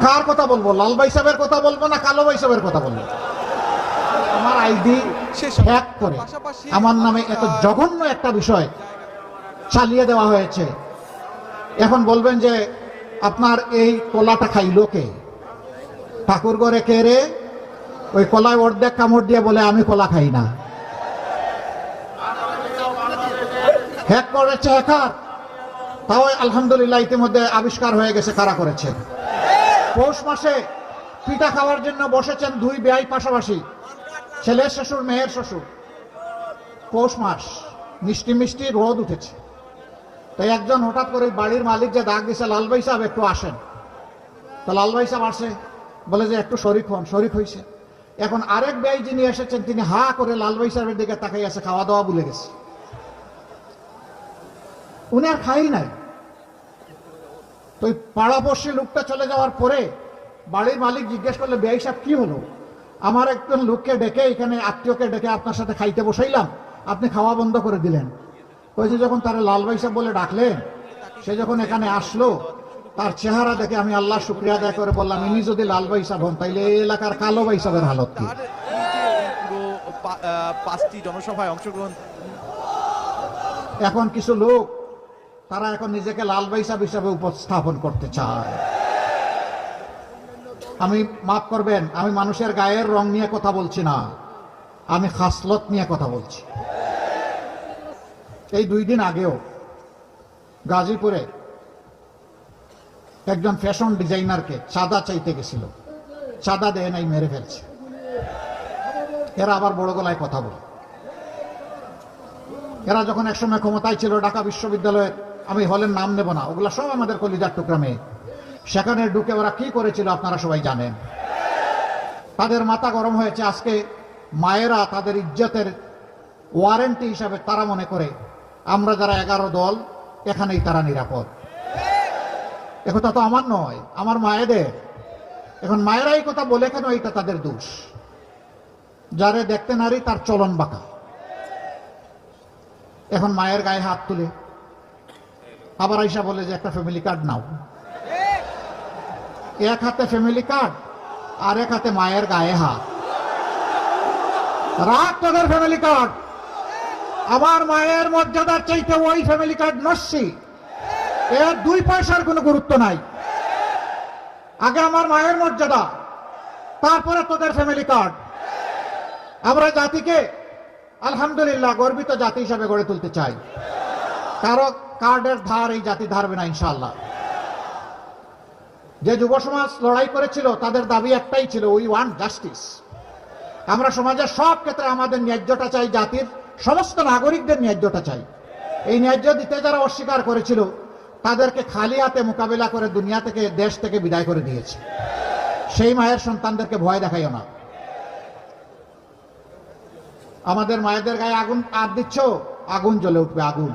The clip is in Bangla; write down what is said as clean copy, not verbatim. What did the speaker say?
কার কথা বলবো, লাল ভাই সাহেবের কথা বলবো না কালো ভাই সাহেবের কথা বলবো? আমার আইডি হ্যাক করে আমার নামে এত জঘন্য একটা বিষয় চালিয়ে দেওয়া হয়েছে। এখন বলবেন যে আপনার এই কলাটা খাইলো কে? ঠাকুর ঘরে কে রে? ওই কলায় অর্ধেক কামড় দিয়ে বলে আমি কলা খাই না। হ্যাক করেছে হ্যাকার, তাও আলহামদুলিল্লাহ ইতিমধ্যে আবিষ্কার হয়ে গেছে কারা করেছে। পৌষ মাসে পিঠা খাওয়ার জন্য বসেছেন দুই বেয়াই পাশাপাশি, ছেলের শ্বশুর মেয়ের শ্বশুর। পৌষ মাস, মিষ্টি মিষ্টি রোদ উঠেছে, তাই একজন হঠাৎ করে বাড়ির মালিক যে ডাক দিছে, লাল ভাই সাহেব একটু আসেন। তো লাল ভাই সাহেব আসে, বলে যে একটু শরিক হন। শরিক হয়েছে। এখন আরেক ব্যয় যিনি এসেছেন তিনি হা করে লাল ভাই সাহেবের দিকে তাকাই আছে, খাওয়া দাওয়া ভুলে গেছে। উনি আর খাই নাই। তো পাড়াপড়শি লোকটা চলে যাওয়ার পরে বাড়ির মালিক জিজ্ঞেস করলে, ব্যয় সাহেব কি হলো? আমার একজন লোককে ডেকে, এখানে আত্মীয়কে ডেকে আপনার সাথে খাইতে বসাইলাম, আপনি খাওয়া বন্ধ করে দিলেন। ওই যে যখন তারা লাল ভাই সাহেব বলে ডাকলেন, সে যখন এখানে আসলো, তার চেহারা দেখে আমি আল্লাহ শুকরিয়া আদায় করে বললাম, ইনি যদি লাল ভাই সাহেব হন তাইলে এই এলাকার কালো ভাই সাহেবের হালত কি? পাঁচটি জনসভায় অংশগ্রহণ। এখন কিছু লোক তারা এখন নিজেকে লাল ভাই সাহেব হিসাবে উপস্থাপন করতে চায়। আমি মাফ করবেন, আমি মানুষের গায়ের রং নিয়ে কথা বলছি না, আমি খাসলত নিয়ে কথা বলছি। এই 2 দিন আগেও গাজীপুরে একজন ফ্যাশন ডিজাইনারকে চাঁদা চাইতে গেছিল, চাঁদা দেয় নাই, মেরে ফেলছে। এরা আবার বড় গলায় কথা বলে। এরা যখন একসময় ক্ষমতায় ছিল, ঢাকা বিশ্ববিদ্যালয়ের, আমি হলের নাম নেব না, ওগুলা সব আমাদের কলিজার টুকরা মেয়ে, সেখানে ঢুকে ওরা কি করেছিল আপনারা সবাই জানেন। তাদের মাথা গরম হয়েছে। আজকে মায়েরা তাদের ইজ্জতের ওয়ারেন্টি হিসাবে তারা মনে করে আমরা যারা 11 দল এখানেই তারা নিরাপদ। একথা তো আমার নয়, আমার মায়েদের। এখন মায়েরা এই কথা বলে কেন? এইটা তাদের দোষ। যারে দেখতে নারী তার চলন বাঁকা। এখন মায়ের গায়ে হাত তুলে আবার আইসা বলে যে একটা ফ্যামিলি কার্ড নাও। এক হাতে ফ্যামিলি কার্ড আর এক হাতে মায়ের গায়ে হাত। রাখ তোদের ফ্যামিলি কার্ড। আমার মায়ের মর্যাদার চাইতে ওই ফ্যামিলি কার্ড নস্যি, এর 2 পয়সার কোনো গুরুত্ব নাই। আগে আমার মায়ের মর্যাদা, তারপরে তোদের ফ্যামিলি কার্ড। আমরা জাতিকে আলহামদুলিল্লাহ গর্বিত জাতি হিসাবে গড়ে তুলতে চাই। কারো কার্ডের ধার এই জাতি ধারবে না ইনশাআল্লাহ। যে যুব সমাজ লড়াই করেছিল তাদের দাবি একটাই ছিল, উই ওয়ান্ট জাস্টিস। আমরা সমাজের সব ক্ষেত্রে আমাদের ন্যায্যটা চাই, জাতির সমস্ত নাগরিকদের ন্যায্যটা চাই। এই ন্যায্য দিতে যারা অস্বীকার করেছিল তাদেরকে খালি হাতে মোকাবিলা করে দুনিয়া থেকে, দেশ থেকে বিদায় করে দিয়েছে। সেই মায়ের সন্তানদেরকে ভয় দেখাইও না। আমাদের মায়েদের গায়ে আগুন আর দিচ্ছ, আগুন জ্বলে উঠবে, আগুন।